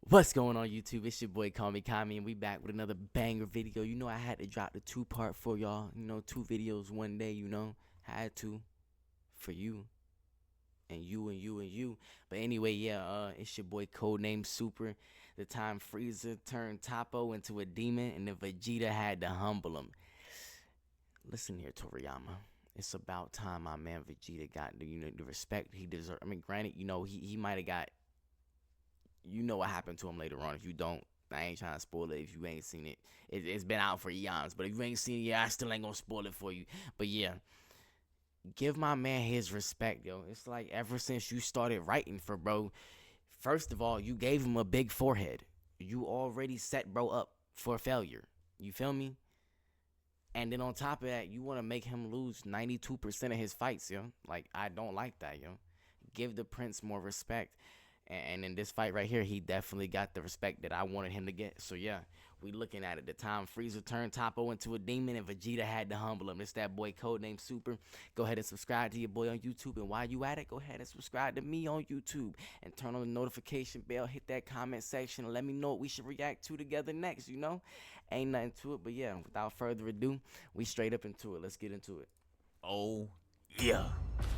What's going on YouTube? It's your boy Call Me Kami, and we back with another banger video. You know I had to drop the two-part for y'all. You know, 2 videos one day, you know. Had to. For you. And you and you and you. But anyway, yeah, it's your boy Codename Super. The time Frieza turned Toppo into a demon and then Vegeta had to humble him. Listen here, Toriyama. It's about time my man Vegeta got the respect he deserved. I mean, granted, he might have got, what happened to him later on. If you don't, I ain't trying to spoil it. If you ain't seen it, it's been out for eons. But if you ain't seen it, yeah, I still ain't gonna spoil it for you. But yeah, give my man his respect, yo. It's like ever since you started writing for bro, first of all, you gave him a big forehead. You already set bro up for failure. You feel me? And then on top of that, you want to make him lose 92% of his fights, yo. Like, I don't like that, yo. Give the prince more respect. And in this fight right here, he definitely got the respect that I wanted him to get. So, yeah, we looking at it. The time Frieza turned Toppo into a demon and Vegeta had to humble him. It's that boy Codename Super. Go ahead and subscribe to your boy on YouTube. And while you at it, go ahead and subscribe to me on YouTube. And turn on the notification bell. Hit that comment section. And let me know what we should react to together next, you know? Ain't nothing to it. But, yeah, without further ado, we straight up into it. Let's get into it. Oh, yeah.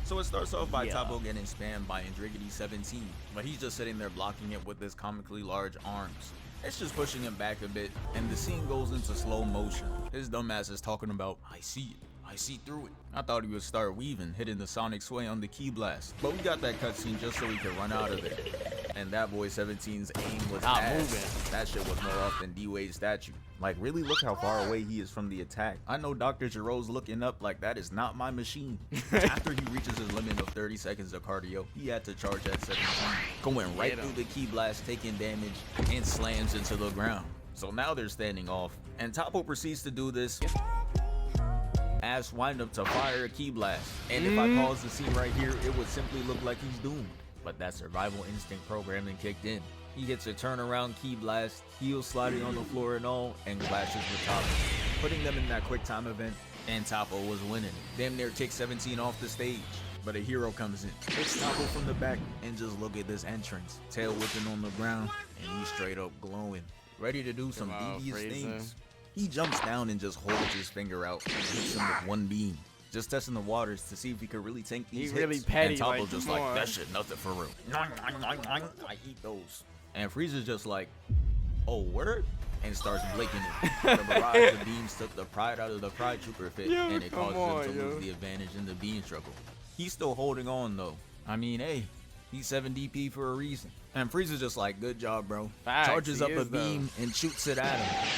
So it starts off by Toppo getting spammed by Andriggity 17, but he's just sitting there blocking it with his comically large arms. It's just pushing him back a bit, and the scene goes into slow motion. His dumbass is talking about, I see it. I see through it. I thought he would start weaving, hitting the sonic sway on the key blast, but we got that cutscene just so we could run out of there. And that boy 17's aim was ass. That shit was more off than D-Wade's statue. Like, really look how far away he is from the attack. I know Dr. Giro's looking up like that is not my machine. After he reaches his limit of 30 seconds of cardio, he had to charge at 17, going right through the key blast, taking damage, and slams into the ground. So now they're standing off, and Toppo proceeds to do this ass wind up to fire a key blast. And if I pause the scene right here, it would simply look like he's doomed. But that survival instinct programming kicked in. He hits a turnaround key blast, heels sliding on the floor and all, and clashes with Toppo, putting them in that quick time event, and Toppo was winning. Damn near kicked 17 off the stage. But a hero comes in, hits Toppo from the back, and just look at this entrance. Tail whipping on the ground, and he's straight up glowing, ready to do some devious things. He jumps down and just holds his finger out and hits him with one beam. Just testing the waters to see if he could really tank these hits. Really petty, and Toppo's just like, that shit nothing for real. I eat those. And Frieza's just like, oh, word? And starts blinking it. The barrage of beams took the pride out of the Pride Trooper fit, and it caused him to lose the advantage in the beam struggle. He's still holding on though. I mean, hey, he's 7 DP for a reason. And Frieza's just like, good job, bro. Charges up a beam and shoots it at him,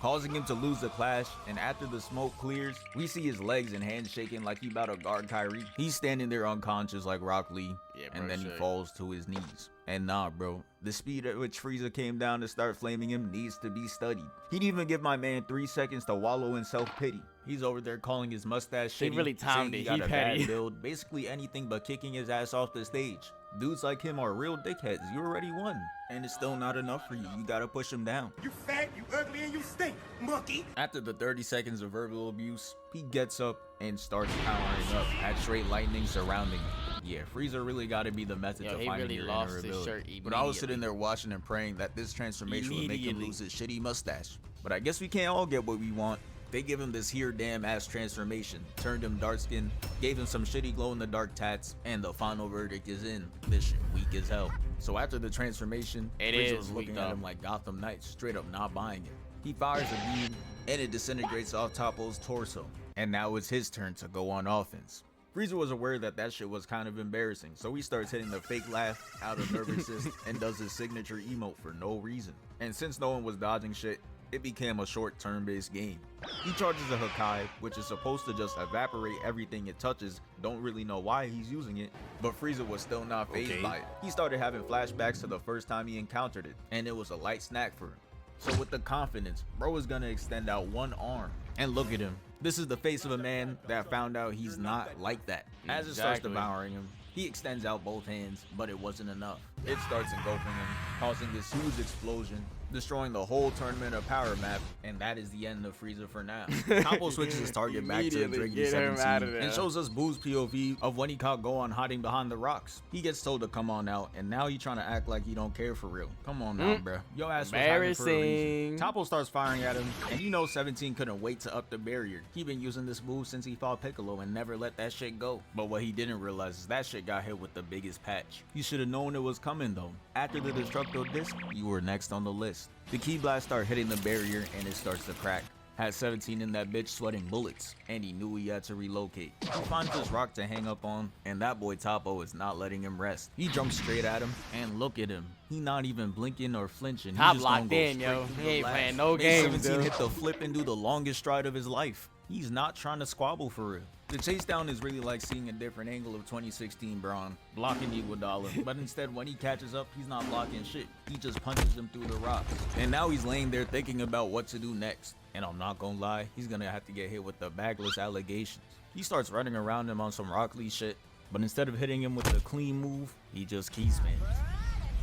causing him to lose the clash. And after the smoke clears, we see his legs and hands shaking like he about to guard Kyrie. He's standing there unconscious like Rock Lee, and then he falls to his knees. And nah, bro, the speed at which Frieza came down to start flaming him needs to be studied. He'd even give my man 3 seconds to wallow in self-pity. He's over there calling his mustache shitty, he really timed it. He got a bad build, basically anything but kicking his ass off the stage. Dudes like him are real dickheads. You already won, and it's still not enough for you. You gotta push him down. You fat, you ugly, and you stink, monkey. After the 30 seconds of verbal abuse, he gets up and starts powering up at straight lightning surrounding him. Yeah, Frieza really gotta be the method to finding your inner ability. But I was sitting there watching and praying that this transformation would make him lose his shitty mustache. But I guess we can't all get what we want. They give him this here damn ass transformation, turned him dark skin, gave him some shitty glow in the dark tats, and the final verdict is in. This shit weak as hell. So after the transformation, Frieza was looking at him like Gotham Knights, straight up not buying it. He fires a beam, and it disintegrates off Toppo's torso. And now it's his turn to go on offense. Frieza was aware that that shit was kind of embarrassing, so he starts hitting the fake laugh out of nervousness and does his signature emote for no reason. And since no one was dodging shit, it became a short turn-based game. He charges a Hakai, which is supposed to just evaporate everything it touches. Don't really know why he's using it, but Frieza was still not fazed by it. He started having flashbacks to the first time he encountered it, and it was a light snack for him. So with the confidence, bro is gonna extend out one arm, and look at him. This is the face of a man that found out he's not like that. As it starts devouring him, he extends out both hands, but it wasn't enough. It starts engulfing him, causing this huge explosion. destroying the whole tournament of power map, and that is the end of Frieza for now. Toppo switches his target back to Immediately Driggy get him out of 17 there. and shows us Boo's POV of when he caught Gohan hiding behind the rocks. He gets told to come on out, and now he trying to act like he don't care for real. Come on now, bruh. Yo ass was hiding for a reason. Toppo starts firing at him, and you know 17 couldn't wait to up the barrier. He been using this move since he fought Piccolo and never let that shit go. But what he didn't realize is that shit got hit with the biggest patch. You should have known it was coming though. After the Destructo Disc, you were next on the list. The Ki Blast start hitting the barrier and it starts to crack. Had 17 in that bitch sweating bullets, and he knew he had to relocate. He finds this rock to hang up on, and that boy Toppo is not letting him rest. He jumps straight at him, and look at him. He not even blinking or flinching. Top He just locked gonna go in, yo. straight through He the ain't blast. playing no Made games, 17 dude. hit the flip and do the longest stride of his life. He's not trying to squabble for real. The chase down is really like seeing a different angle of 2016 Braun, blocking Iguodala, but instead when he catches up, he's not blocking shit. He just punches him through the rocks. And now he's laying there thinking about what to do next. And I'm not gonna lie, he's gonna have to get hit with the bagless allegations. He starts running around him on some Rock Lee shit, but instead of hitting him with the clean move, he just key spams.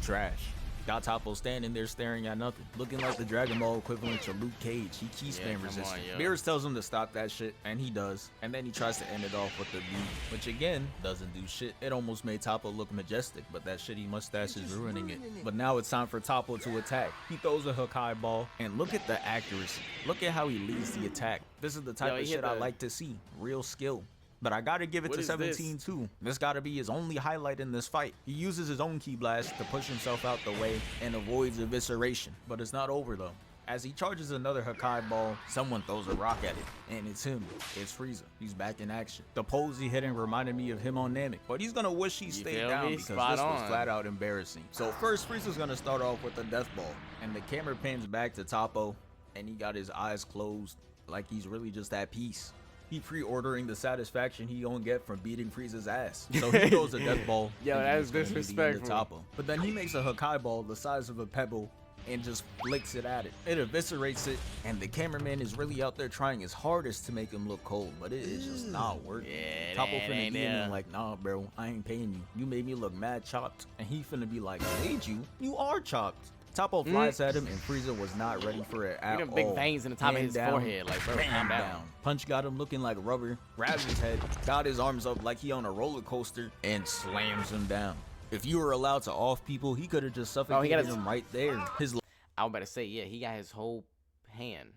Trash. Got Toppo standing there staring at nothing, looking like the Dragon Ball equivalent to Luke Cage. He key spam come resistant. on, yo. Beerus tells him to stop that shit, and he does. And then he tries to end it off with the B, which again, doesn't do shit. It almost made Toppo look majestic, but that shitty mustache is ruining it. But now it's time for Toppo to attack. He throws a Hakai ball, and look at the accuracy. Look at how he leads the attack. This is the type Yo, he of hit shit I the- like to see. Real skill. But I gotta give it What to is 17 too. This gotta be his only highlight in this fight. He uses his own Ki Blast to push himself out the way and avoids evisceration. But it's not over though. As he charges another Hakai ball, someone throws a rock at it. And it's him. It's Frieza. He's back in action. The pose he hitting reminded me of him on Namek. But he's gonna wish he stayed feel down me? because Spot this was on. flat out embarrassing. So first Frieza's gonna start off with a death ball. And the camera pans back to Toppo. And he got his eyes closed like he's really just at peace. He pre-ordering the satisfaction he gonna get from beating Frieza's ass. So he throws a death ball. Yo, thinking that's it's gonna be the end of disrespectful. Toppo. But then he makes a Hakai ball the size of a pebble and just flicks it at it. It eviscerates it, and the cameraman is really out there trying his hardest to make him look cold, but it is just not working. Yeah, Toppo that finna ain't be in there. him like, nah, bro, I ain't paying you. You made me look mad chopped, and he finna be like, made you? You are chopped. Toppo flies at him, and Frieza was not ready for it at Look at all. them big veins in the top of Hand his down, forehead. Like, bro, bam, calm down. Punch got him looking like rubber, grabs his head, got his arms up like he on a roller coaster, and slams him down. If you were allowed to off people, he could have just suffocated his- him right there. His I was about to say, yeah, he got his whole hand.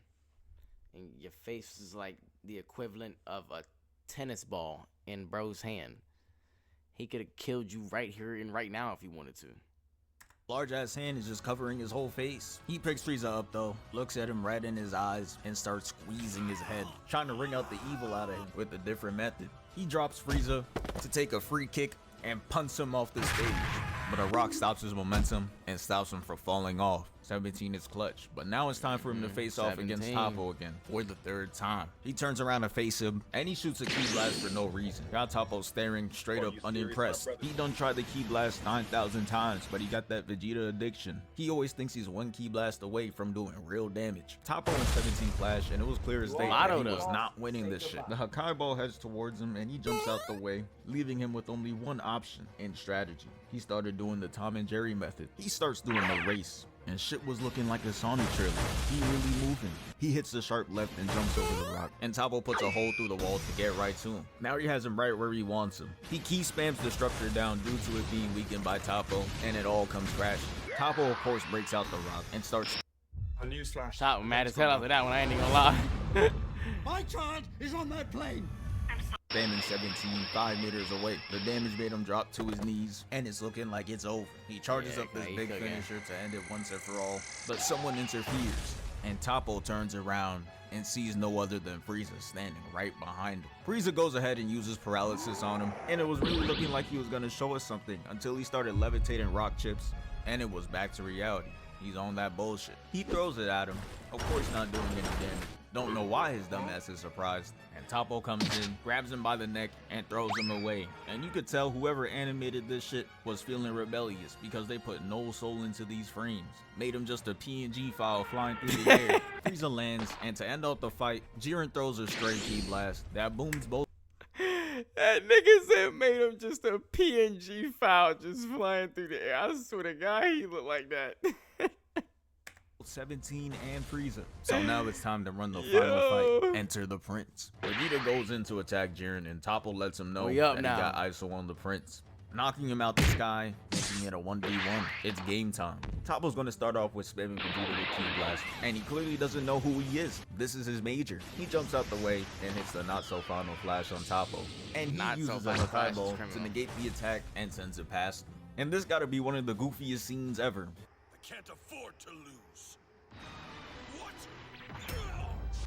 And your face is like the equivalent of a tennis ball in bro's hand. He could have killed you right here and right now if he wanted to. large ass hand is just covering his whole face. He picks Frieza up though, looks at him right in his eyes, and starts squeezing his head, trying to wring out the evil out of him with a different method. He drops Frieza to take a free kick and punts him off the stage, but a rock stops his momentum and stops him from falling off. 17 is clutch, but now it's time for him to face off against 17. Toppo again for the third time. He turns around to face him, and he shoots a Ki Blast for no reason. Got Toppo staring straight up unimpressed. He done tried the Ki Blast 9,000 times, but he got that Vegeta addiction. He always thinks he's one Ki Blast away from doing real damage. Toppo and 17 clash, and it was clear as day that Lotto, he though. was not winning this shit. The Hakai ball heads towards him, and he jumps out the way, leaving him with only one option in strategy. He started doing the Tom and Jerry method. He starts doing the race, and shit was looking like a Sonic trailer. He really moving. He hits the sharp left and jumps over the rock, and Toppo puts a hole through the wall to get right to him. Now he has him right where he wants him. He key spams the structure down due to it being weakened by Toppo, and it all comes crashing. Toppo of course breaks out the rock and starts A newsflash. Top mad as hell after that one. I ain't even gonna lie. My child is on that plane. spamming 17 5 meters away. The damage made him drop to his knees, and it's looking like it's over. He charges Yeah, up this he big cooking. finisher to end it once and for all, but someone interferes, and Toppo turns around and sees no other than Frieza standing right behind him. Frieza goes ahead and uses paralysis on him, and it was really looking like he was gonna show us something until he started levitating rock chips, and it was back to reality. He's on that bullshit. He throws it at him, of course not doing any damage. Don't know why his dumbass is surprised. And Toppo comes in, grabs him by the neck, and throws him away. And you could tell whoever animated this shit was feeling rebellious because they put no soul into these frames. Made him just a PNG file flying through the air. Frieza lands, and to end off the fight, Jiren throws a stray Ki Blast that booms both That nigga said made him just a PNG file just flying through the air. I swear to God, he looked like that. 17 and Frieza. So now it's time to run the final fight. Enter the Prince. Vegeta goes in to attack Jiren, and Toppo lets him know that he got ISO on the Prince, knocking him out the sky, making it a 1v1. It's game time. Toppo's gonna start off with spamming Vegeta with Ki Blast, and he clearly doesn't know who he is. This is his major. He jumps out the way and hits the not so final flash on Toppo, and he uses a Hakai Ball to negate the attack and sends it past him. And this gotta be one of the goofiest scenes ever. I can't afford to lose. What?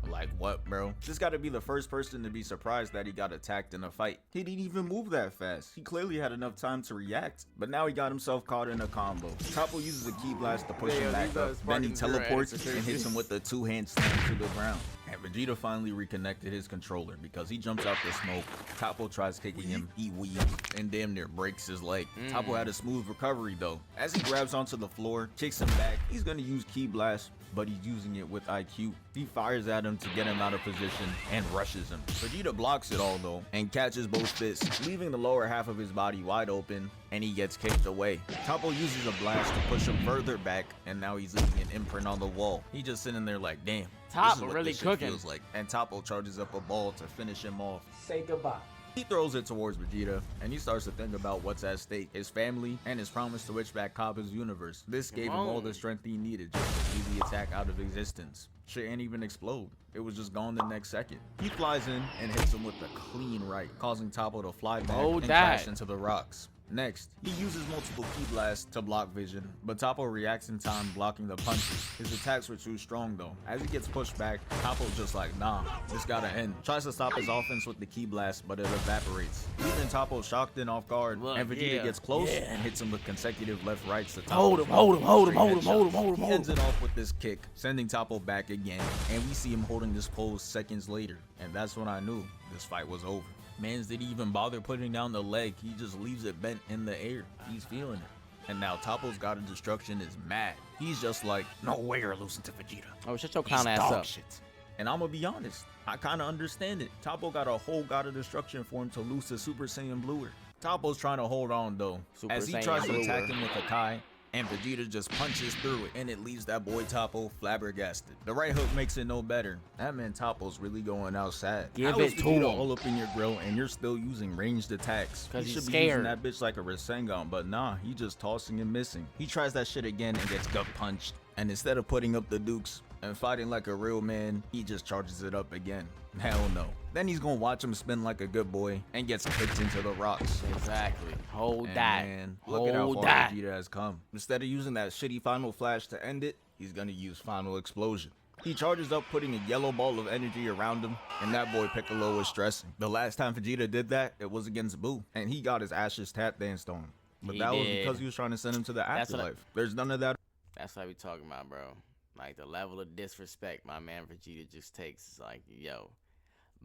Like what, bro? This gotta be the first person to be surprised that he got attacked in a fight. He didn't even move that fast. He clearly had enough time to react, but now he got himself caught in a combo. Toppo uses a Ki Blast to push him back up, then he teleports and hits him with a two-hand slam to the ground. And Vegeta finally reconnected his controller because he jumps out the smoke. Toppo tries kicking him, he weaves, and damn near breaks his leg. Toppo had a smooth recovery though. As he grabs onto the floor, kicks him back, he's gonna use Ki Blast, but he's using it with IQ. He fires at him to get him out of position and rushes him. Vegeta blocks it all though and catches both fists, leaving the lower half of his body wide open, and he gets kicked away. Toppo uses a blast to push him further back, and now he's leaving an imprint on the wall. He's just sitting there like, damn, Toppo really cooking. Feels like. And Toppo charges up a ball to finish him off. Say goodbye. He throws it towards Vegeta, and he starts to think about what's at stake, his family, and his promise to witch back Kappa's universe. This gave him all the strength he needed just to see the attack out of existence. Shit ain't even explode. It was just gone the next second. He flies in and hits him with a clean right, causing Toppo to fly back and crash into the rocks. Next, he uses multiple Ki Blasts to block vision, but Toppo reacts in time, blocking the punches. His attacks were too strong though. As he gets pushed back, Toppo's just like, nah, this gotta end. Tries to stop his offense with the Ki Blast, but it evaporates, leaving Toppo shocked and off guard. And Vegeta gets close and hits him with consecutive left rights to Toppo. Hold him. He ends it off with this kick, sending Toppo back again, and we see him holding this pose seconds later, and that's when I knew this fight was over. Mans didn't even bother putting down the leg, he just leaves it bent in the air. He's feeling it. And now Toppo's God of Destruction is mad. He's just like, no way you're losing to Vegeta. Oh, shut your clown ass up. Shit. And I'm gonna be honest, I kinda understand it. Toppo got a whole God of Destruction for him to lose to Super Saiyan Bluer. Toppo's trying to hold on though, as he tries to attack him with a Kai, and Vegeta just punches through it, and it leaves that boy Toppo flabbergasted. The right hook makes it no better. That man Toppo's really going outside. Give it to him. All up in your grill, and you're still using ranged attacks. Cause he he's should scared. be using that bitch like a Rasengan, but nah, he just tossing and missing. He tries that shit again and gets gut punched. And instead of putting up the dukes and fighting like a real man, he just charges it up again. Hell no. Then he's gonna watch him spin like a good boy and gets kicked into the rocks. Exactly. Hold and that. Man, look at how far Vegeta has come. Instead of using that shitty final flash to end it, he's gonna use final explosion. He charges up, putting a yellow ball of energy around him, and that boy Piccolo was stressing. The last time Vegeta did that, it was against Buu, and he got his ashes tap danced on him. But that was because he was trying to send him to the afterlife. There's none of that. That's what we talking about, bro. Like, the level of disrespect my man Vegeta just takes is like, yo,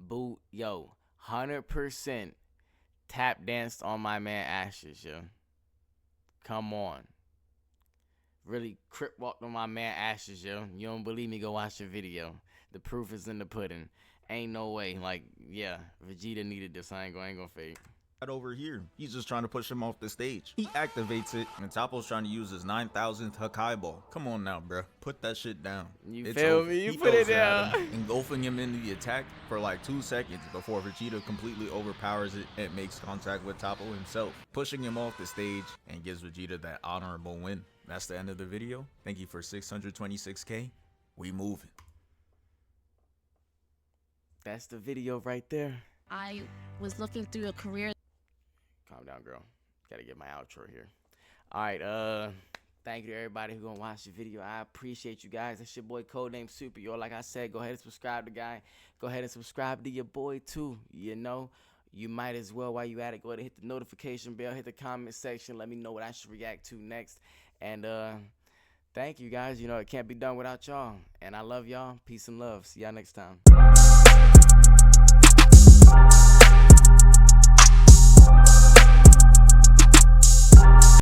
Buu, yo, 100% tap danced on my man Ashes, yo. Come on. Really crip walked on my man Ashes, yo. You don't believe me, go watch the video. The proof is in the pudding. Ain't no way. Like, yeah, Vegeta needed this. I ain't gonna fake. Over here, he's just trying to push him off the stage. He activates it, and Toppo's trying to use his 9,000th Hakai Ball. Come on now, bro, put that shit down. You feel me? You put it down. Engulfing him into the attack for like 2 seconds before Vegeta completely overpowers it and makes contact with Toppo himself, pushing him off the stage and gives Vegeta that honorable win. That's the end of the video. Thank you for 626K. We moving. That's the video right there. I was looking through a career. Calm down, girl. Gotta get my outro here. All right, thank you to everybody who gonna watch the video. I appreciate you guys. That's your boy Codename Super, yo. Like I said, go ahead and subscribe to the guy. Go ahead and subscribe to your boy too. You know, you might as well, while you at it, go ahead and hit the notification bell, hit the comment section, let me know what I should react to next. And thank you guys. You know, it can't be done without y'all. And I love y'all. Peace and love. See y'all next time.